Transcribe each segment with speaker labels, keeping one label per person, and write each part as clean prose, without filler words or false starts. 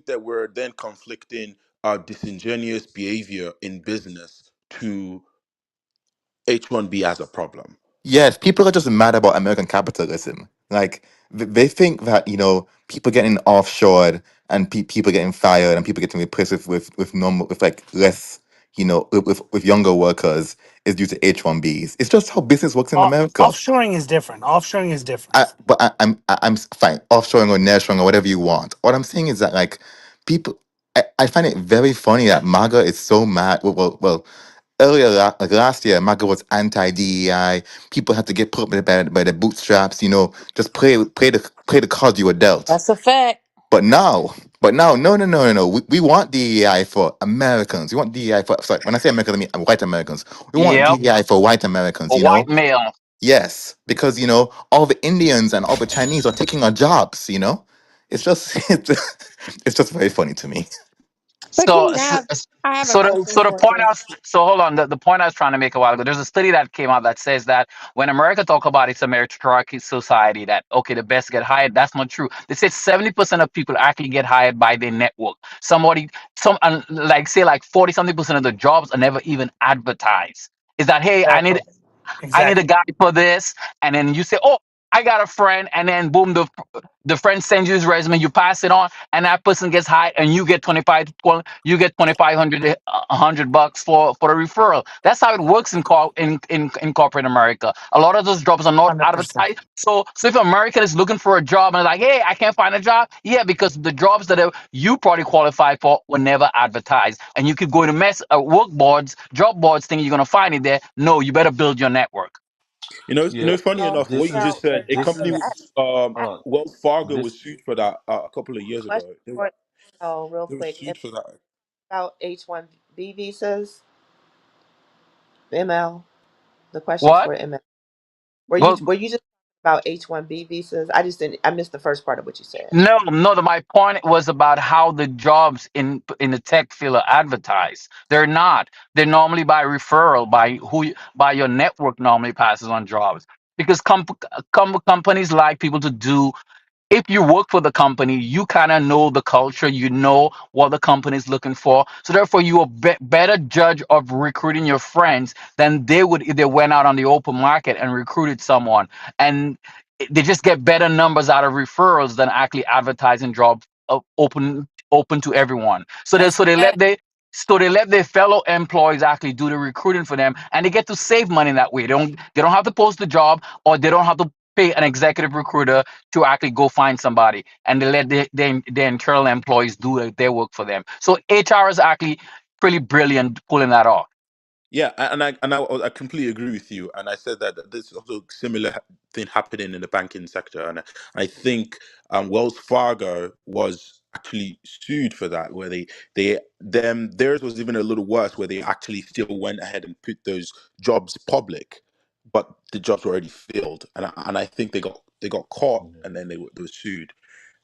Speaker 1: that we're then conflicting disingenuous behavior in business to H1B as a problem?
Speaker 2: Yes, people are just mad about American capitalism. Like they think that people getting offshored and people getting fired and people getting replaced with normal with like less with younger workers is due to H1Bs. It's just how business works in America.
Speaker 3: Offshoring is different. Offshoring is different.
Speaker 2: I'm fine, offshoring or nearshoring or whatever you want. What I'm saying is that like people, I find it very funny that MAGA is so mad. Well, earlier like last year, MAGA was anti DEI. People had to get put up by the bootstraps. Just play the cards you were dealt.
Speaker 4: That's a fact.
Speaker 2: But now, no. We want DEI for Americans. We want DEI for, sorry, when I say Americans, I mean white Americans. We want
Speaker 5: Yep,
Speaker 2: DEI for white Americans.
Speaker 5: a white male.
Speaker 2: Yes, because all the Indians and all the Chinese are taking our jobs. It's just it's just very funny to me.
Speaker 6: But
Speaker 5: So,
Speaker 6: King Nav, I have a
Speaker 5: so
Speaker 6: question
Speaker 5: the
Speaker 6: for
Speaker 5: point
Speaker 6: you.
Speaker 5: so hold on. The point I was trying to make a while ago. There's a study that came out that says that when America talk about its a meritocracy society, that okay, the best get hired. That's not true. They said 70% of people actually get hired by their network. Like say like 40 something percent of the jobs are never even advertised. Is that hey,
Speaker 3: Exactly.
Speaker 5: I need a
Speaker 3: Exactly.
Speaker 5: guy for this, and then you say, "Oh, I got a friend," and then boom, the friend sends you his resume, you pass it on, and that person gets hired, and you get 2,500 $100 for the referral. That's how it works in corporate America. A lot of those jobs are not
Speaker 3: 100%.
Speaker 5: advertised. So if an American is looking for a job and like, hey, I can't find a job, yeah, because the jobs that you probably qualify for were never advertised, and you could go to work boards, job boards, thinking you're gonna find it there. No, you better build your network.
Speaker 1: You know,
Speaker 7: Yeah,
Speaker 1: funny
Speaker 6: So
Speaker 1: enough, what you
Speaker 7: this
Speaker 1: just
Speaker 6: now,
Speaker 1: said, a
Speaker 7: this
Speaker 1: company,
Speaker 7: is
Speaker 6: I
Speaker 1: Wells Fargo
Speaker 7: this.
Speaker 1: was sued for that a couple of years
Speaker 6: question
Speaker 1: ago. They,
Speaker 6: for real
Speaker 1: they were
Speaker 6: quick
Speaker 1: sued for that.
Speaker 6: about H1B visas. ML, the questions
Speaker 5: What?
Speaker 6: for ML. Were you
Speaker 5: Well,
Speaker 6: were you just about H1B visas? I just didn't. I missed the first part of what you said.
Speaker 5: no. My point was about how the jobs in the tech field are advertised. They're not. They're normally by referral, by your network normally passes on jobs because companies like people to do. If you work for the company, you kind of know the culture, you know what the company is looking for. So therefore, you are better judge of recruiting your friends than they would if they went out on the open market and recruited someone. And they just get better numbers out of referrals than actually advertising jobs open to everyone.
Speaker 4: That's a fact.
Speaker 5: So they let their fellow employees actually do the recruiting for them, and they get to save money that way. They don't have to post the job, or they don't have to pay an executive recruiter to actually go find somebody, and they let their internal employees do their work for them. So HR is actually pretty brilliant pulling that off.
Speaker 1: Yeah, and I completely agree with you. And I said that there's also a similar thing happening in the banking sector, and I think Wells Fargo was actually sued for that, where theirs was even a little worse, where they actually still went ahead and put those jobs public, but the jobs were already filled, and I think they got caught, and then they were sued.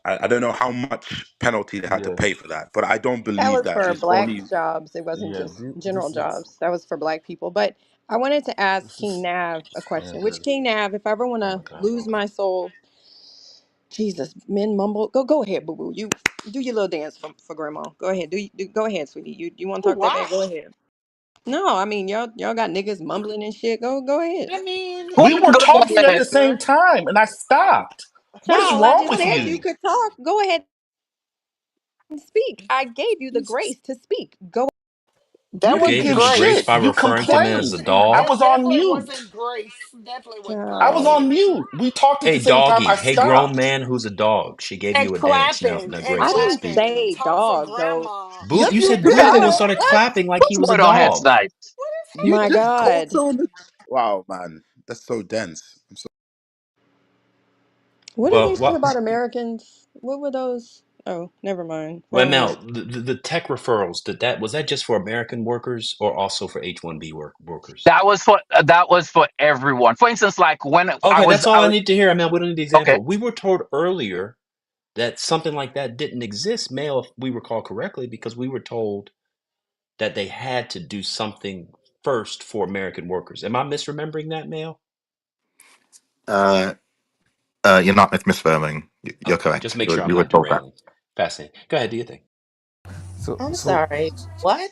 Speaker 1: I don't know how much penalty they had to
Speaker 7: Yeah,
Speaker 1: pay for that, but I don't
Speaker 8: That
Speaker 1: believe
Speaker 8: was
Speaker 1: that
Speaker 8: for
Speaker 1: it's
Speaker 8: black
Speaker 1: only.
Speaker 8: jobs. It wasn't
Speaker 7: yeah.
Speaker 8: just general
Speaker 7: This is
Speaker 8: jobs. That was for black people. But I wanted to ask
Speaker 7: this
Speaker 8: King
Speaker 7: is
Speaker 8: Nav a question. Which
Speaker 7: standard.
Speaker 8: King Nav, if I ever want to
Speaker 7: Okay,
Speaker 8: lose my soul, Jesus, men mumble. Go ahead, boo boo. You do your little dance for grandma. Go ahead. Go ahead, sweetie. You want to
Speaker 4: Oh,
Speaker 8: talk that bad? Go
Speaker 4: wow.
Speaker 8: ahead. No, I mean y'all got niggas mumbling and shit. Go ahead.
Speaker 4: I mean,
Speaker 5: Go
Speaker 7: we
Speaker 5: ahead,
Speaker 7: were
Speaker 5: go
Speaker 7: talking at
Speaker 5: ahead.
Speaker 7: the same time, and I stopped. What is
Speaker 8: Child, I
Speaker 7: wrong
Speaker 8: just
Speaker 7: with
Speaker 8: said you
Speaker 7: you?
Speaker 8: could talk. Go ahead and speak. I gave you the
Speaker 7: Jesus.
Speaker 8: grace to speak. Go.
Speaker 4: that
Speaker 7: You
Speaker 9: You
Speaker 7: didn't
Speaker 4: wasn't
Speaker 9: gave
Speaker 7: give
Speaker 9: him grace
Speaker 7: shit.
Speaker 9: by
Speaker 4: grace.
Speaker 7: You
Speaker 9: referring to him as a
Speaker 7: complained.
Speaker 9: dog.
Speaker 7: I
Speaker 4: That
Speaker 7: was on
Speaker 4: definitely
Speaker 7: mute.
Speaker 4: wasn't grace. Definitely wasn't
Speaker 7: I
Speaker 4: grace.
Speaker 7: was
Speaker 8: Child.
Speaker 7: on mute. We talked at the
Speaker 9: Hey,
Speaker 7: same time.
Speaker 9: doggy.
Speaker 7: I
Speaker 9: Hey, grown
Speaker 7: stopped.
Speaker 9: man who's a dog. She gave
Speaker 4: And
Speaker 9: you a dance. Now,
Speaker 4: clapping, and
Speaker 8: I
Speaker 9: Grace can
Speaker 8: didn't
Speaker 9: speak.
Speaker 4: clapping.
Speaker 8: say
Speaker 4: Talk for
Speaker 8: dog though.
Speaker 4: grandma.
Speaker 2: Yes,
Speaker 9: You
Speaker 2: you
Speaker 9: said
Speaker 2: did.
Speaker 9: boo and
Speaker 8: Child,
Speaker 9: started
Speaker 8: what?
Speaker 9: clapping like he
Speaker 5: What's
Speaker 9: was a
Speaker 5: going on here
Speaker 9: dog.
Speaker 5: tonight?
Speaker 4: What is
Speaker 2: You
Speaker 8: My
Speaker 4: he?
Speaker 2: just
Speaker 8: God.
Speaker 2: co-told it. Wow, man, that's so dense. I'm so.
Speaker 8: What did they
Speaker 9: Well,
Speaker 8: say
Speaker 9: what?
Speaker 8: about Americans? What were those? Oh, never mind.
Speaker 9: Well,
Speaker 8: Wrong
Speaker 9: Mel,
Speaker 8: mic.
Speaker 9: the tech referrals, was that just for American workers or also for H-1B workers?
Speaker 5: That was for everyone. For instance, like when I
Speaker 9: Okay,
Speaker 5: was
Speaker 9: that's all
Speaker 5: I
Speaker 9: I
Speaker 5: was
Speaker 9: need to hear, Mel. We don't need the
Speaker 5: okay.
Speaker 9: example. We were told earlier that something like that didn't exist, Mel, if we recall correctly, because we were told that they had to do something first for American workers. Am I misremembering that, Mel?
Speaker 2: You're not misfirming. You're
Speaker 9: Okay, just
Speaker 2: correct.
Speaker 9: make sure I'm
Speaker 2: You were
Speaker 9: not
Speaker 2: told that.
Speaker 9: derailing. Fascinating. Go ahead, do your thing.
Speaker 2: So
Speaker 6: I'm
Speaker 2: so
Speaker 6: sorry. What?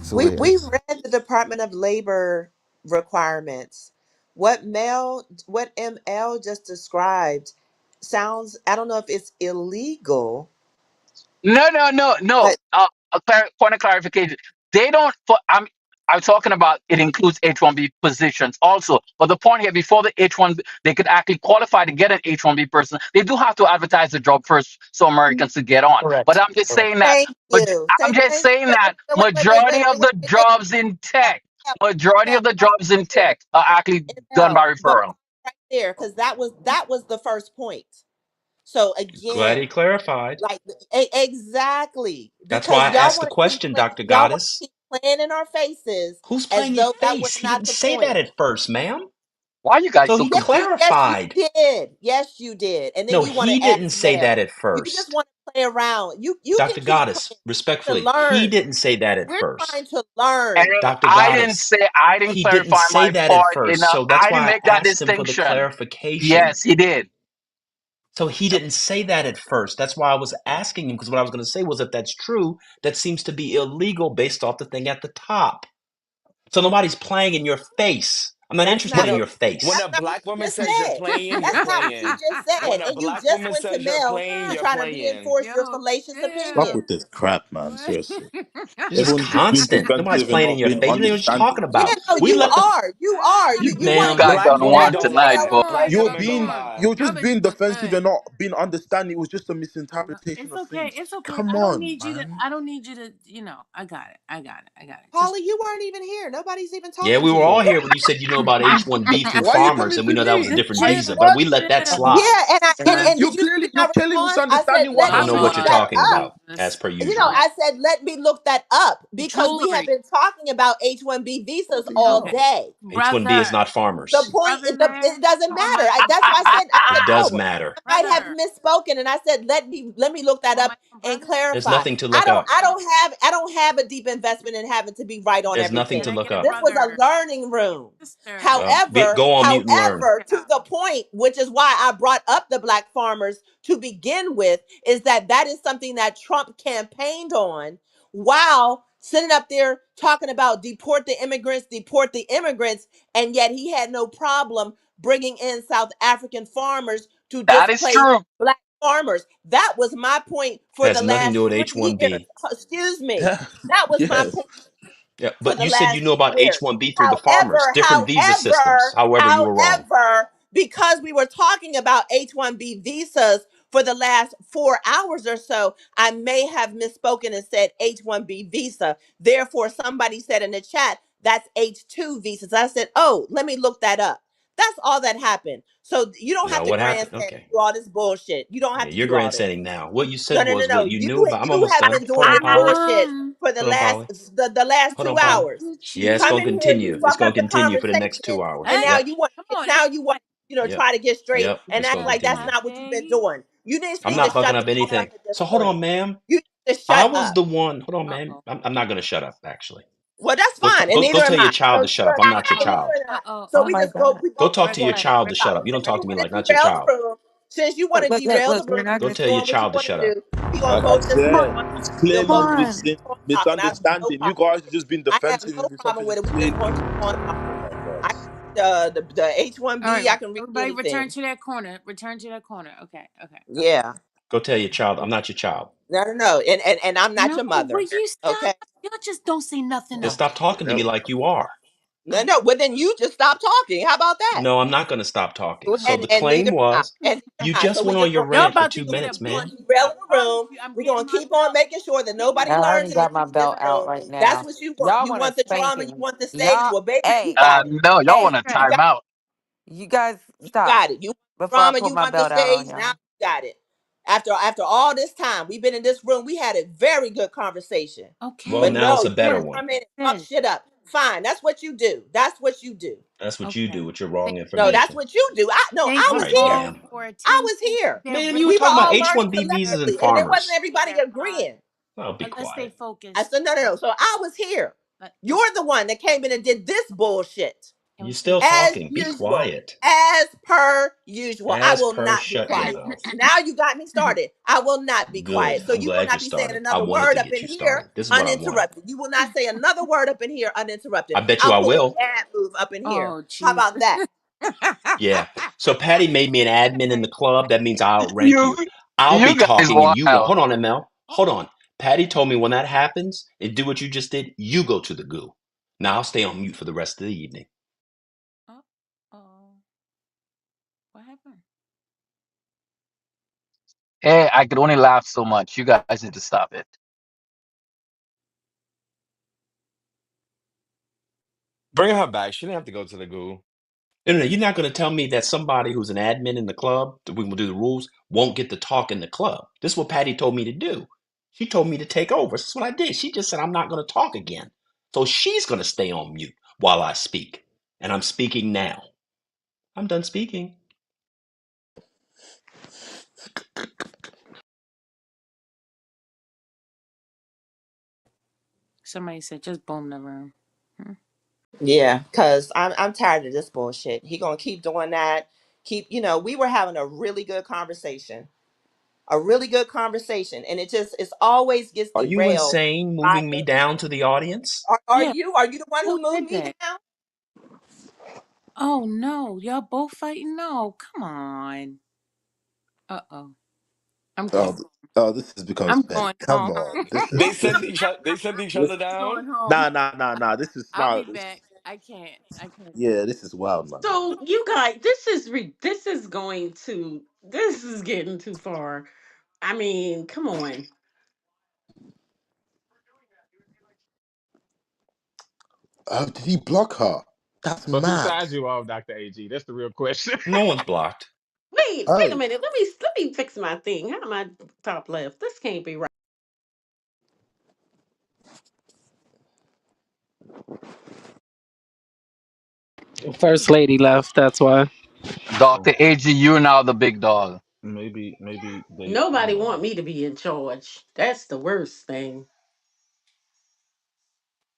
Speaker 2: so
Speaker 6: We
Speaker 2: wait.
Speaker 6: we read the Department of Labor requirements. What ML just described sounds, I don't know if it's illegal,
Speaker 5: No.
Speaker 6: but
Speaker 5: Point of clarification. They don't. I'm talking about it includes H-1B positions also. But the point here, before the H-1B, they could actually qualify to get an H-1B person. They do have to advertise the job first, so Americans to get on. But
Speaker 3: Correct.
Speaker 5: I'm just
Speaker 3: Correct.
Speaker 5: saying that.
Speaker 6: thank
Speaker 5: But
Speaker 6: you.
Speaker 5: I'm just saying
Speaker 6: Wait,
Speaker 5: that
Speaker 6: wait,
Speaker 5: majority of the
Speaker 6: wait.
Speaker 5: jobs in tech, majority
Speaker 6: ML,
Speaker 5: of the jobs in
Speaker 6: here,
Speaker 5: tech are actually done
Speaker 6: ML,
Speaker 5: by
Speaker 6: go
Speaker 5: referral.
Speaker 6: right there, because that was the first point. So
Speaker 9: Glad
Speaker 6: again,
Speaker 9: he clarified.
Speaker 6: like exactly,
Speaker 9: That's why
Speaker 6: because
Speaker 9: I asked the question, Dr.
Speaker 6: y'all want to
Speaker 9: Goddess.
Speaker 6: keep playing in our faces
Speaker 9: Who's
Speaker 6: as
Speaker 9: playing your
Speaker 6: though that was
Speaker 9: face? He
Speaker 6: not
Speaker 9: didn't
Speaker 6: the
Speaker 9: say
Speaker 6: point.
Speaker 9: that at first, ma'am.
Speaker 5: Why are you guys
Speaker 9: So
Speaker 5: so
Speaker 9: he
Speaker 5: confused?
Speaker 6: Yes, you
Speaker 9: clarified.
Speaker 6: did. Yes, you did. And then
Speaker 9: No,
Speaker 6: you want
Speaker 9: he
Speaker 6: to
Speaker 9: didn't
Speaker 6: ask
Speaker 9: say that
Speaker 6: Mel.
Speaker 9: at
Speaker 6: You just
Speaker 9: first.
Speaker 6: want to play around. You can
Speaker 9: Dr.
Speaker 6: keep
Speaker 9: Goddess,
Speaker 6: playing to
Speaker 9: respectfully, he
Speaker 6: learn.
Speaker 9: didn't say that at
Speaker 6: We're
Speaker 9: first.
Speaker 6: trying to
Speaker 5: And
Speaker 6: learn.
Speaker 9: Dr.
Speaker 5: I
Speaker 9: Goddess,
Speaker 5: didn't
Speaker 9: he didn't
Speaker 5: clarify
Speaker 9: say
Speaker 5: my
Speaker 9: that at
Speaker 5: part
Speaker 9: first.
Speaker 5: enough.
Speaker 9: So that's
Speaker 5: I
Speaker 9: why
Speaker 5: didn't
Speaker 9: I
Speaker 5: make that
Speaker 9: asked him for the
Speaker 5: distinction.
Speaker 9: clarification.
Speaker 5: Yes, he did.
Speaker 9: So he didn't say that at first. That's why I was asking him, because what I was going to say was if that's true, that seems to be illegal based off the thing at the top. So nobody's playing in your face. I'm not
Speaker 6: That's
Speaker 9: interested
Speaker 6: not
Speaker 9: in
Speaker 6: what
Speaker 9: your
Speaker 6: that's
Speaker 9: face.
Speaker 6: not what you just said. That's not what you just said. And you just went to Mel to try to reinforce your
Speaker 4: Yo,
Speaker 6: fallacious
Speaker 1: Stop
Speaker 6: opinion.
Speaker 4: chill.
Speaker 1: with this crap, man.
Speaker 4: What?
Speaker 1: Seriously.
Speaker 9: This is
Speaker 1: Everyone's just being
Speaker 9: constant. Nobody's
Speaker 1: defensive and
Speaker 9: playing in
Speaker 1: not
Speaker 9: your
Speaker 1: being
Speaker 9: face. You don't know what you're talking
Speaker 1: understanding.
Speaker 6: Yeah,
Speaker 9: about.
Speaker 6: no,
Speaker 9: We
Speaker 6: you
Speaker 9: let the
Speaker 6: are. You are. You
Speaker 5: You
Speaker 6: want
Speaker 9: ma'am.
Speaker 5: guys
Speaker 6: to
Speaker 5: on
Speaker 6: you
Speaker 5: one
Speaker 6: want to play
Speaker 5: tonight,
Speaker 4: Come
Speaker 5: boy.
Speaker 4: on,
Speaker 6: around.
Speaker 1: You're just
Speaker 4: y'all
Speaker 1: being defensive
Speaker 4: better.
Speaker 1: and not being understanding. It was just a misinterpretation
Speaker 4: It's
Speaker 1: of
Speaker 4: okay.
Speaker 1: things.
Speaker 4: It's okay.
Speaker 1: Come
Speaker 4: I don't
Speaker 1: on,
Speaker 4: need you to.
Speaker 1: man.
Speaker 4: I don't need you to. I got it. I got it. I got it. Just.
Speaker 6: Holly, you weren't even here. Nobody's even
Speaker 9: Yeah,
Speaker 6: talking
Speaker 9: we
Speaker 6: to
Speaker 9: were all
Speaker 6: you.
Speaker 9: here when you said about H-1B through
Speaker 1: Why are you
Speaker 9: farmers,
Speaker 1: coming
Speaker 9: and we
Speaker 1: to
Speaker 9: know that was
Speaker 1: me?
Speaker 9: a
Speaker 4: Just
Speaker 9: different
Speaker 1: Why?
Speaker 4: chill.
Speaker 9: visa, but
Speaker 1: What?
Speaker 9: we let that
Speaker 4: Chill.
Speaker 9: slide.
Speaker 6: Yeah,
Speaker 3: Amen.
Speaker 6: and
Speaker 1: You're
Speaker 6: did you see
Speaker 1: clearly
Speaker 6: my
Speaker 1: you're clearly
Speaker 6: response? I said,
Speaker 1: misunderstanding what
Speaker 6: let
Speaker 9: I
Speaker 1: I'm
Speaker 9: don't
Speaker 6: me
Speaker 9: know
Speaker 1: saying.
Speaker 6: look
Speaker 9: what you're
Speaker 6: that
Speaker 4: Oh
Speaker 9: talking
Speaker 6: up.
Speaker 9: about, as
Speaker 4: Jesus.
Speaker 9: per usual.
Speaker 6: I said, let me look that up because we have
Speaker 4: Julie.
Speaker 6: been talking about H-1B visas all
Speaker 4: Okay,
Speaker 6: day.
Speaker 9: H-1B is
Speaker 4: brother.
Speaker 9: not
Speaker 6: The
Speaker 9: farmers.
Speaker 6: point,
Speaker 4: Brother man.
Speaker 6: it doesn't
Speaker 4: Oh
Speaker 6: matter.
Speaker 4: my
Speaker 6: That's why I said,
Speaker 9: It does
Speaker 6: oh,
Speaker 9: matter.
Speaker 6: I might have
Speaker 4: brother.
Speaker 6: misspoken, and I said, let me look that
Speaker 4: Oh
Speaker 6: up
Speaker 4: my
Speaker 6: and
Speaker 4: brother.
Speaker 9: There's
Speaker 6: clarify.
Speaker 9: nothing to look up.
Speaker 6: I don't have a deep investment in having to be right on
Speaker 9: There's nothing
Speaker 6: everything.
Speaker 9: to
Speaker 4: Can I
Speaker 9: look
Speaker 4: get a
Speaker 9: up.
Speaker 6: This was a
Speaker 4: brother?
Speaker 6: learning room.
Speaker 4: Sister.
Speaker 9: Well, go on mute and learn.
Speaker 6: However,
Speaker 4: Yeah.
Speaker 6: to the point, which is why I brought up the black farmers to begin with, is that is something that Trump campaigned on while sitting up there talking about deport the immigrants, and yet he had no problem bringing in South African farmers to
Speaker 5: That is
Speaker 6: displace
Speaker 5: true.
Speaker 6: black farmers. That was my point for
Speaker 9: Has
Speaker 6: the
Speaker 9: nothing to
Speaker 6: last
Speaker 9: do with
Speaker 6: 3 years.
Speaker 9: H-1B.
Speaker 6: Excuse me. That was my
Speaker 1: Yes.
Speaker 6: point
Speaker 9: Yeah,
Speaker 6: for
Speaker 9: but
Speaker 6: the
Speaker 9: you said
Speaker 6: last
Speaker 9: about
Speaker 6: 3 years.
Speaker 9: H-1B through the farmers, different visa systems. However, you were wrong.
Speaker 6: Because we were talking about H-1B visas for the last 4 hours or so, I may have misspoken and said H-1B visa. Therefore, somebody said in the chat, that's H-2 visas. I said, oh, let me look that up. That's all that happened. So you don't have
Speaker 9: Now,
Speaker 6: to
Speaker 9: what happened?
Speaker 6: grandstand and
Speaker 9: Okay.
Speaker 6: do all this bullshit. You don't
Speaker 9: Yeah,
Speaker 6: have to
Speaker 9: you're
Speaker 6: do all this.
Speaker 9: grandstanding now. What you
Speaker 6: No,
Speaker 9: said
Speaker 6: no, no,
Speaker 9: was
Speaker 6: no.
Speaker 9: what you knew about. I'm
Speaker 6: You
Speaker 9: almost
Speaker 6: have
Speaker 9: done.
Speaker 6: been
Speaker 9: Hold
Speaker 6: doing
Speaker 9: on,
Speaker 6: this
Speaker 9: Polly.
Speaker 6: bullshit for
Speaker 9: Hold on, Polly.
Speaker 6: the last
Speaker 9: Hold
Speaker 6: two
Speaker 9: on, Polly.
Speaker 6: hours.
Speaker 9: Yeah,
Speaker 6: You
Speaker 9: it's
Speaker 6: come
Speaker 9: going to
Speaker 6: in here, you
Speaker 9: continue. It's
Speaker 6: fuck
Speaker 9: going
Speaker 6: up
Speaker 9: to
Speaker 6: the
Speaker 9: continue for the next
Speaker 6: conversation,
Speaker 9: 2 hours.
Speaker 6: and
Speaker 4: Hey,
Speaker 9: Yep.
Speaker 4: come on. It's
Speaker 6: now you want
Speaker 9: Yep.
Speaker 6: try to get straight.
Speaker 9: Yep.
Speaker 6: And
Speaker 9: It's
Speaker 6: act
Speaker 9: going to
Speaker 6: like that's
Speaker 9: continue.
Speaker 6: not what you've been
Speaker 4: okay.
Speaker 6: doing. You just
Speaker 9: I'm
Speaker 6: need to
Speaker 9: not fucking
Speaker 6: shut the
Speaker 9: up
Speaker 6: fuck
Speaker 9: anything.
Speaker 6: up at this
Speaker 9: So hold
Speaker 6: point.
Speaker 9: on, ma'am.
Speaker 6: You need to
Speaker 9: I
Speaker 6: shut
Speaker 9: was
Speaker 6: up.
Speaker 9: the one. Hold on,
Speaker 4: Uh
Speaker 9: ma'am.
Speaker 4: oh.
Speaker 9: I'm not going to shut up, actually.
Speaker 6: Well, that's
Speaker 9: Go,
Speaker 6: fine, and
Speaker 9: go, go
Speaker 6: neither
Speaker 9: tell
Speaker 6: am
Speaker 9: your
Speaker 6: I.
Speaker 9: child to shut up. I'm not your
Speaker 4: Uh
Speaker 9: child.
Speaker 6: Neither am I.
Speaker 4: oh.
Speaker 6: So
Speaker 4: Oh
Speaker 8: Oh
Speaker 6: we
Speaker 8: my
Speaker 4: my.
Speaker 6: just go.
Speaker 8: God.
Speaker 6: We
Speaker 9: Go
Speaker 6: gonna
Speaker 9: talk
Speaker 6: keep
Speaker 9: to your
Speaker 6: on
Speaker 4: Brother.
Speaker 6: making
Speaker 9: child
Speaker 6: the
Speaker 9: to shut up. You don't
Speaker 6: conversation.
Speaker 9: talk
Speaker 6: You
Speaker 9: to me
Speaker 6: want to
Speaker 9: like not your
Speaker 6: derail the
Speaker 9: child.
Speaker 6: room. Since you want to derail the
Speaker 8: Look, we're
Speaker 6: room,
Speaker 8: not
Speaker 9: Go
Speaker 8: gonna
Speaker 6: keep
Speaker 9: tell your
Speaker 6: doing what you
Speaker 9: child to
Speaker 6: want
Speaker 9: shut
Speaker 6: to
Speaker 9: up.
Speaker 6: do. We gonna
Speaker 1: Like I
Speaker 6: go just keep
Speaker 1: said,
Speaker 6: on.
Speaker 1: it's
Speaker 6: We'll
Speaker 1: clearly
Speaker 6: go
Speaker 8: come
Speaker 6: keep
Speaker 8: on.
Speaker 6: talking. I have no
Speaker 1: misunderstanding. You
Speaker 6: problem
Speaker 1: guys
Speaker 6: with
Speaker 1: have
Speaker 6: it.
Speaker 1: just been
Speaker 6: I have
Speaker 1: defensive
Speaker 6: no
Speaker 1: and
Speaker 6: problem with
Speaker 1: misunderstanding
Speaker 6: it. We just
Speaker 1: clearly.
Speaker 6: gonna keep on
Speaker 1: Oh
Speaker 6: talking.
Speaker 1: my god.
Speaker 6: I the H one
Speaker 4: All
Speaker 6: B.
Speaker 4: right.
Speaker 6: I can read
Speaker 4: Everybody return
Speaker 6: anything.
Speaker 4: to that corner. Return to that corner. Okay. Okay. Okay.
Speaker 6: Yeah.
Speaker 9: Go tell your child I'm not your child.
Speaker 6: No, no, no. And I'm not
Speaker 4: No,
Speaker 6: your
Speaker 4: will
Speaker 6: mother.
Speaker 4: you stop?
Speaker 6: Okay.
Speaker 4: Y'all just don't say nothing
Speaker 9: Just
Speaker 1: Oh,
Speaker 4: else.
Speaker 9: stop talking to me
Speaker 1: hell.
Speaker 9: like you are.
Speaker 6: No, no. Well, then you just stop talking. How about that?
Speaker 9: No, I'm not going to stop talking. So the
Speaker 6: And
Speaker 9: claim was
Speaker 6: neither am
Speaker 9: you
Speaker 6: I. So
Speaker 9: just
Speaker 6: we
Speaker 9: went on
Speaker 6: just
Speaker 9: your
Speaker 6: gonna
Speaker 4: Y'all
Speaker 6: keep
Speaker 9: rant for
Speaker 4: about to
Speaker 9: 2
Speaker 4: get a
Speaker 9: minutes,
Speaker 4: bullet.
Speaker 9: ma'am.
Speaker 6: derail
Speaker 4: I
Speaker 6: the
Speaker 4: promise
Speaker 6: room.
Speaker 4: you, I'm
Speaker 6: We're
Speaker 4: getting
Speaker 6: gonna
Speaker 4: my
Speaker 6: keep on
Speaker 4: belt.
Speaker 6: making sure that
Speaker 4: Getting
Speaker 6: nobody
Speaker 8: I
Speaker 4: ready.
Speaker 6: learns
Speaker 8: already got
Speaker 6: anything
Speaker 8: my
Speaker 6: in this
Speaker 8: belt out
Speaker 6: room.
Speaker 8: right
Speaker 6: That's
Speaker 8: now.
Speaker 6: what you want.
Speaker 8: Y'all
Speaker 6: You
Speaker 8: want a
Speaker 6: want the drama. You
Speaker 8: spanking.
Speaker 6: want the stage.
Speaker 8: Y'all,
Speaker 6: Well, baby, you
Speaker 8: hey,
Speaker 6: got it.
Speaker 5: No, y'all want
Speaker 8: hey,
Speaker 5: a
Speaker 4: Right.
Speaker 6: You got
Speaker 5: timeout.
Speaker 8: you guys
Speaker 6: you
Speaker 8: stop
Speaker 6: got it. You want the
Speaker 8: before I
Speaker 6: drama.
Speaker 8: put
Speaker 6: You
Speaker 8: my
Speaker 6: want the
Speaker 8: belt out on
Speaker 6: stage. Now
Speaker 8: y'all.
Speaker 6: you got it. After all this time, we've been in this room. We had a very good conversation.
Speaker 9: Well,
Speaker 6: But
Speaker 4: Okay.
Speaker 9: now it's
Speaker 6: no,
Speaker 9: a
Speaker 6: you want
Speaker 9: better
Speaker 6: to
Speaker 9: one.
Speaker 6: come in and talk
Speaker 4: Listen.
Speaker 6: shit up. Fine. That's what you do. That's what you do.
Speaker 9: That's what you
Speaker 4: Okay.
Speaker 9: do with your wrong
Speaker 6: No,
Speaker 4: Thank
Speaker 6: that's
Speaker 9: information.
Speaker 6: what you do.
Speaker 4: Thank
Speaker 6: I
Speaker 9: All
Speaker 4: you
Speaker 6: was
Speaker 9: right,
Speaker 6: here.
Speaker 4: all
Speaker 9: ma'am.
Speaker 4: for
Speaker 6: I was
Speaker 4: attending.
Speaker 6: here.
Speaker 4: They're
Speaker 9: Ma'am,
Speaker 4: ready
Speaker 9: you were
Speaker 6: We were
Speaker 9: talking about
Speaker 6: all learning
Speaker 9: H-1B visas and
Speaker 6: collectively, and it wasn't
Speaker 9: farmers.
Speaker 6: everybody
Speaker 4: clarify.
Speaker 6: agreeing.
Speaker 9: Oh, be
Speaker 4: Let's stay
Speaker 9: quiet.
Speaker 6: I
Speaker 4: focused.
Speaker 6: said, no, no, no. So I was here.
Speaker 4: Let,
Speaker 6: You're the one that came in and did this bullshit.
Speaker 4: Can
Speaker 9: You're
Speaker 4: we speak?
Speaker 9: still
Speaker 6: As
Speaker 9: talking. Be
Speaker 6: usual.
Speaker 9: quiet.
Speaker 6: As per usual. I
Speaker 9: As
Speaker 6: will
Speaker 9: per,
Speaker 6: not be
Speaker 9: shut your
Speaker 6: quiet.
Speaker 9: mouth.
Speaker 6: Now you got me started. I will not be
Speaker 9: Good.
Speaker 6: quiet. So
Speaker 9: I'm
Speaker 6: you will
Speaker 9: glad you
Speaker 6: not be saying
Speaker 9: started. I
Speaker 6: another
Speaker 9: wanted
Speaker 6: word
Speaker 9: to
Speaker 6: up
Speaker 9: get
Speaker 6: in
Speaker 9: you
Speaker 6: here
Speaker 9: started. This is what I wanted.
Speaker 6: uninterrupted. You will not say another word up in here uninterrupted.
Speaker 9: I bet you
Speaker 6: I'll
Speaker 9: I
Speaker 6: pull a
Speaker 9: will.
Speaker 6: bad move up in here.
Speaker 4: Oh,
Speaker 6: How
Speaker 4: Jesus.
Speaker 6: about that?
Speaker 9: Yeah. So Patty made me an admin in the club. That means I'll outrank
Speaker 5: You
Speaker 9: you. I'll be
Speaker 5: you guys
Speaker 9: talking and you go.
Speaker 5: wild.
Speaker 9: Hold on, ML. Hold on. Patty told me when that happens and do what you just did, you go to the goo. Now I'll stay on mute for the rest of the evening.
Speaker 4: Oh, what happened?
Speaker 5: Hey, I could only laugh so much. You guys need to stop it.
Speaker 10: Bring her back. She didn't have to go to the goo.
Speaker 9: No, you're not going to tell me that somebody who's an admin in the club, that we will do the rules, won't get to talk in the club. This is what Patty told me to do. She told me to take over. This is what I did. She just said I'm not going to talk again. So she's going to stay on mute while I speak. And I'm speaking now. I'm done speaking.
Speaker 4: Somebody said just boom the room.
Speaker 6: Yeah, because I'm tired of this bullshit. He gonna keep doing that. We were having a really good conversation. A really good conversation. And it's always gets
Speaker 9: Are you
Speaker 6: derailed
Speaker 9: insane
Speaker 6: by
Speaker 9: moving me
Speaker 6: the
Speaker 9: down to the audience?
Speaker 6: are
Speaker 4: Yeah,
Speaker 6: you? Are you the one
Speaker 4: who
Speaker 6: who moved
Speaker 4: did
Speaker 6: me
Speaker 4: that?
Speaker 6: down?
Speaker 4: Oh no, y'all both fighting? No, come on. Uh-oh. I'm going.
Speaker 1: Oh, oh, this has become
Speaker 4: I'm
Speaker 1: petty.
Speaker 4: going
Speaker 1: Come
Speaker 4: home.
Speaker 1: on, this is
Speaker 10: They sent each other. They sent each
Speaker 1: this.
Speaker 10: other
Speaker 4: I'm
Speaker 10: down.
Speaker 4: going home.
Speaker 1: Nah. This is
Speaker 4: I'll be
Speaker 1: smart.
Speaker 4: back. I can't. I can't take
Speaker 1: Yeah, this is wild, man.
Speaker 11: So you guys, this is going to this is getting too far. I mean, come on.
Speaker 1: Oh, did he block her? That's
Speaker 12: So who
Speaker 1: mad.
Speaker 12: signed you off, Dr. AG? That's the real question.
Speaker 9: No one's blocked.
Speaker 11: Wait a
Speaker 1: Oh,
Speaker 11: minute. Let me fix my thing. How am I top left? This can't be right.
Speaker 13: First lady left. That's why.
Speaker 12: Oh,
Speaker 5: Dr. AG, you're now the big dog.
Speaker 12: maybe they.
Speaker 11: Nobody
Speaker 12: Hold
Speaker 11: want
Speaker 12: on.
Speaker 11: me to be in charge. That's the worst thing.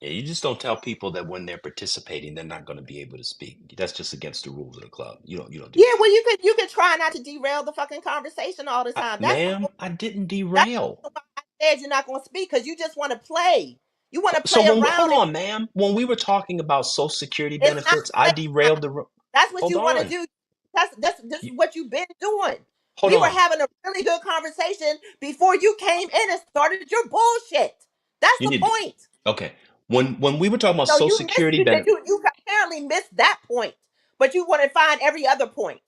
Speaker 9: Yeah, you just don't tell people that when they're participating, they're not going to be able to speak. That's just against the rules of the club. You don't do
Speaker 6: Yeah,
Speaker 9: that.
Speaker 6: well you could try not to derail the fucking conversation all the time.
Speaker 9: Ma'am, I didn't
Speaker 6: That's
Speaker 9: derail.
Speaker 6: why I said you're not gonna speak because you just want to play. You want to
Speaker 9: So
Speaker 6: play
Speaker 9: hold
Speaker 6: around and
Speaker 9: on, ma'am. When we were talking about Social Security
Speaker 6: it's not
Speaker 9: benefits, I derailed the room.
Speaker 6: that's what
Speaker 9: Hold
Speaker 6: you want to
Speaker 9: on.
Speaker 6: do. That's this is
Speaker 9: You,
Speaker 6: what you've been doing.
Speaker 9: hold
Speaker 6: We were
Speaker 9: on.
Speaker 6: having a really good conversation before you came in and started your bullshit. That's
Speaker 9: You
Speaker 6: the
Speaker 9: need
Speaker 6: point.
Speaker 9: okay. When we were talking about
Speaker 6: So
Speaker 9: Social
Speaker 6: you missed
Speaker 9: Security
Speaker 6: you
Speaker 9: benefits,
Speaker 6: you apparently missed that point, but you want to find every other point.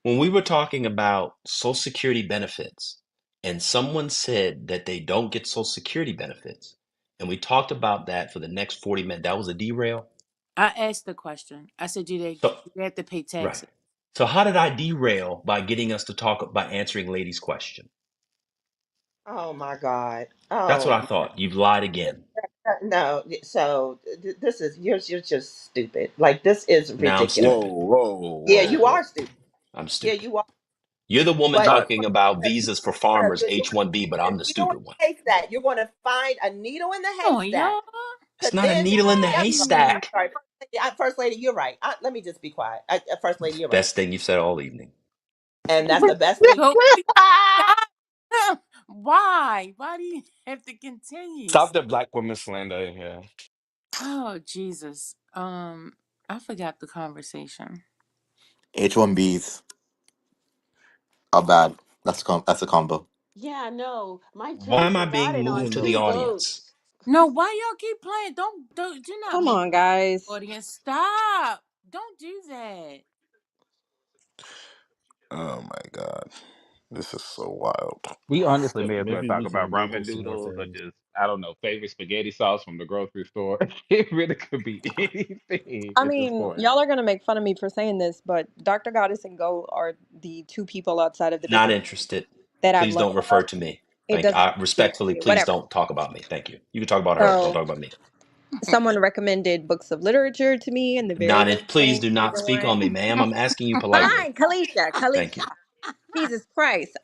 Speaker 9: when we were talking about Social Security benefits, and someone said that they don't get Social Security benefits, and we talked about that for the next 40 minutes, that was a derail.
Speaker 4: I asked the question. I said,
Speaker 9: So
Speaker 4: do they have to pay
Speaker 9: right.
Speaker 4: taxes?
Speaker 9: So how did I derail by getting us to talk by answering Lady's question?
Speaker 6: Oh my God.
Speaker 9: That's what
Speaker 6: Oh
Speaker 9: I thought. You've lied again.
Speaker 6: no. So this is you're just stupid. Like this is
Speaker 9: Now I'm
Speaker 6: ridiculous.
Speaker 9: stupid.
Speaker 6: Yeah,
Speaker 9: Whoa,
Speaker 6: you are
Speaker 9: whoa.
Speaker 6: stupid.
Speaker 9: I'm
Speaker 6: Yeah,
Speaker 9: stupid.
Speaker 6: you are.
Speaker 9: You're the woman
Speaker 6: But
Speaker 1: I,
Speaker 9: talking about visas for farmers,
Speaker 6: you're
Speaker 9: H-1B, but
Speaker 6: a
Speaker 9: I'm the
Speaker 6: needle in
Speaker 9: stupid one.
Speaker 6: the haystack. You're going to find a needle in the
Speaker 4: Come on,
Speaker 6: haystack
Speaker 4: y'all.
Speaker 9: It's
Speaker 6: to
Speaker 9: not a
Speaker 6: then.
Speaker 9: needle in the
Speaker 6: Yeah, I'm
Speaker 9: haystack.
Speaker 6: sorry. First lady, you're right. Let me just be quiet. First lady, you're right.
Speaker 9: Best thing you've said all evening.
Speaker 6: And that's the best thing.
Speaker 4: Go stop. Why? Why do you have to continue?
Speaker 10: Stop the black women slander in here.
Speaker 4: Oh, Jesus. I forgot the conversation.
Speaker 2: H1Bs are bad. That's a combo.
Speaker 11: Yeah, I know. My
Speaker 9: Why am I
Speaker 11: children got
Speaker 9: being
Speaker 11: it
Speaker 9: moved
Speaker 11: on
Speaker 9: to the
Speaker 11: two
Speaker 9: audience?
Speaker 11: votes.
Speaker 4: No, why y'all keep playing? Do not
Speaker 8: Come
Speaker 4: move
Speaker 8: on, guys.
Speaker 4: the audience. Stop. Don't do that.
Speaker 1: oh my god, this is so wild.
Speaker 12: We honestly
Speaker 10: So
Speaker 12: may as well
Speaker 10: maybe
Speaker 12: talk
Speaker 10: we
Speaker 12: about
Speaker 10: can go
Speaker 12: ramen
Speaker 10: over some more
Speaker 12: noodles or
Speaker 10: things.
Speaker 12: just, I don't know, favorite spaghetti sauce from the grocery store. It really could be anything
Speaker 8: I
Speaker 12: at this
Speaker 8: mean,
Speaker 12: point.
Speaker 8: y'all are gonna make fun of me for saying this, but Dr. Goddess and Go are the two people outside of the
Speaker 9: Not
Speaker 8: business
Speaker 9: interested.
Speaker 8: that I've
Speaker 9: Please
Speaker 8: loved
Speaker 9: don't
Speaker 8: the
Speaker 9: refer
Speaker 8: most.
Speaker 9: to me.
Speaker 8: It
Speaker 9: Thank you.
Speaker 8: doesn't
Speaker 9: I
Speaker 8: have to be
Speaker 9: respectfully,
Speaker 8: you,
Speaker 9: please
Speaker 8: whatever.
Speaker 9: don't talk about me. Thank you. You can talk about her. Don't
Speaker 8: So
Speaker 9: talk about me.
Speaker 8: someone recommended books of literature to me in the very
Speaker 9: Not in, please
Speaker 8: beginning,
Speaker 9: do not
Speaker 8: season
Speaker 9: speak on
Speaker 8: one.
Speaker 9: me, ma'am. I'm asking you politely.
Speaker 8: Fine, Kalisha,
Speaker 9: Thank you.
Speaker 8: Kalisha. Jesus Christ.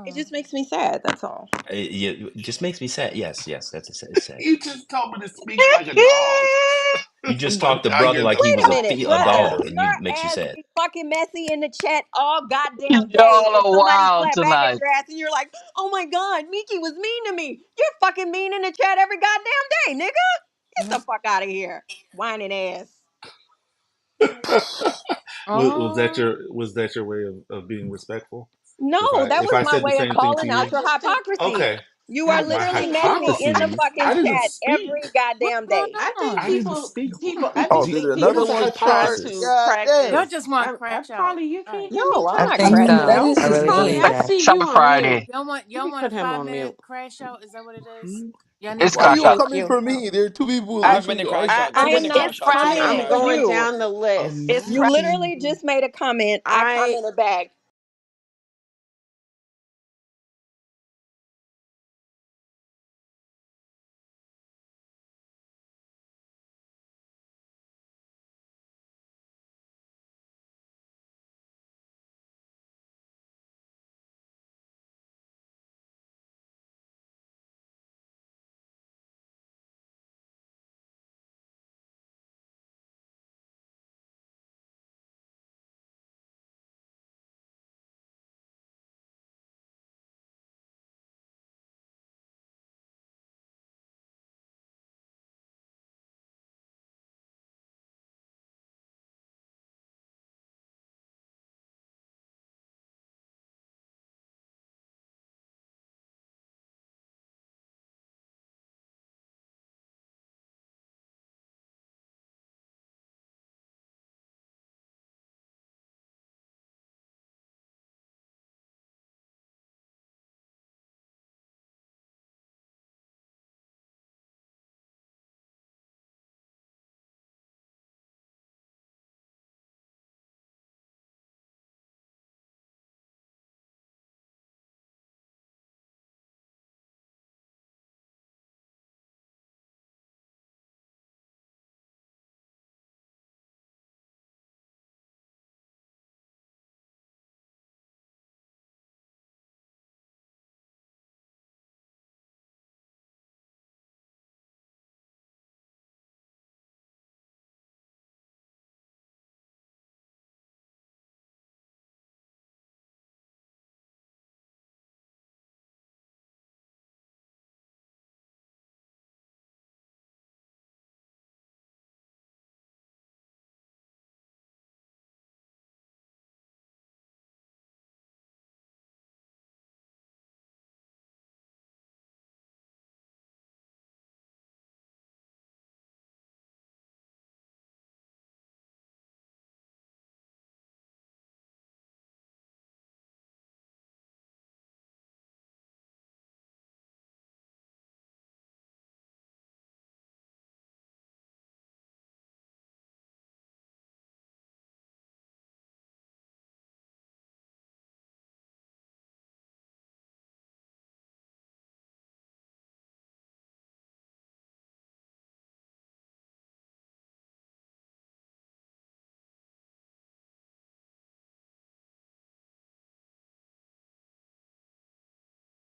Speaker 8: It
Speaker 4: Oh.
Speaker 8: just makes me sad, that's all.
Speaker 9: It just makes me sad. Yes, that's it. It's sad.
Speaker 7: You just told me to speak like a dog.
Speaker 9: You just talked to
Speaker 1: I
Speaker 9: brother
Speaker 1: get
Speaker 9: like he
Speaker 8: Wait
Speaker 9: was
Speaker 8: a
Speaker 1: that.
Speaker 8: minute.
Speaker 9: a
Speaker 8: Your
Speaker 9: daughter, and you makes you
Speaker 8: ass
Speaker 9: sad.
Speaker 8: be fucking messy in the chat all goddamn day,
Speaker 5: Y'all
Speaker 8: and
Speaker 5: are
Speaker 8: somebody
Speaker 5: wild
Speaker 8: slap back at
Speaker 5: tonight.
Speaker 8: your ass, and you're like, "Oh my god, Miki was mean to me." You're fucking mean in the chat every goddamn day, nigga. Get the fuck out of here, whining ass.
Speaker 11: Oh,
Speaker 7: was that your way of being respectful?
Speaker 8: No, that
Speaker 7: If
Speaker 8: was
Speaker 7: I
Speaker 8: my
Speaker 7: said the
Speaker 8: way of
Speaker 7: same thing to
Speaker 8: calling out
Speaker 7: you,
Speaker 8: your hypocrisy.
Speaker 7: okay.
Speaker 8: You are
Speaker 11: I
Speaker 7: My
Speaker 11: just
Speaker 8: literally
Speaker 11: think people.
Speaker 8: messy in the
Speaker 7: hypocrisy.
Speaker 8: fucking
Speaker 7: I didn't
Speaker 8: chat
Speaker 7: speak.
Speaker 8: every
Speaker 5: What's
Speaker 8: goddamn
Speaker 5: going
Speaker 8: day.
Speaker 11: I think
Speaker 7: I
Speaker 5: on?
Speaker 7: didn't speak.
Speaker 11: I
Speaker 1: Oh,
Speaker 11: just
Speaker 1: did
Speaker 11: think
Speaker 7: It
Speaker 1: another
Speaker 11: people
Speaker 7: was a
Speaker 1: one
Speaker 11: try
Speaker 1: start?
Speaker 11: to
Speaker 7: hypothesis.
Speaker 1: God
Speaker 11: practice.
Speaker 1: damn.
Speaker 5: Y'all just want to crash out.
Speaker 11: Polly, you
Speaker 5: All right.
Speaker 11: can't hear me
Speaker 8: No, I'm
Speaker 14: I
Speaker 8: not
Speaker 11: talking.
Speaker 14: think
Speaker 8: crashing
Speaker 14: so.
Speaker 8: out.
Speaker 14: I
Speaker 7: This is
Speaker 14: really
Speaker 11: Polly,
Speaker 14: believe
Speaker 11: I
Speaker 14: that.
Speaker 11: see
Speaker 7: nuts.
Speaker 11: you
Speaker 5: Some
Speaker 11: on mute.
Speaker 5: Friday.
Speaker 11: You
Speaker 5: Y'all
Speaker 11: can
Speaker 5: want a
Speaker 11: put him
Speaker 5: five
Speaker 11: on
Speaker 5: minute
Speaker 11: mute.
Speaker 5: crash out? Is that what it is?
Speaker 7: Mm.
Speaker 5: Y'all need It's
Speaker 1: Why are
Speaker 5: crash
Speaker 1: you
Speaker 5: out.
Speaker 8: Thank
Speaker 1: coming
Speaker 8: you.
Speaker 1: for me? There are two people
Speaker 14: I,
Speaker 1: actually
Speaker 14: I
Speaker 8: I
Speaker 14: think
Speaker 8: am
Speaker 14: the
Speaker 8: not
Speaker 14: crash out should be
Speaker 8: commenting
Speaker 11: I'm
Speaker 8: for
Speaker 14: started.
Speaker 11: going
Speaker 8: you.
Speaker 11: down the
Speaker 5: It's
Speaker 11: list.
Speaker 8: You
Speaker 5: Friday.
Speaker 8: literally
Speaker 7: Mm.
Speaker 8: just made a comment. I
Speaker 11: I
Speaker 8: commented back.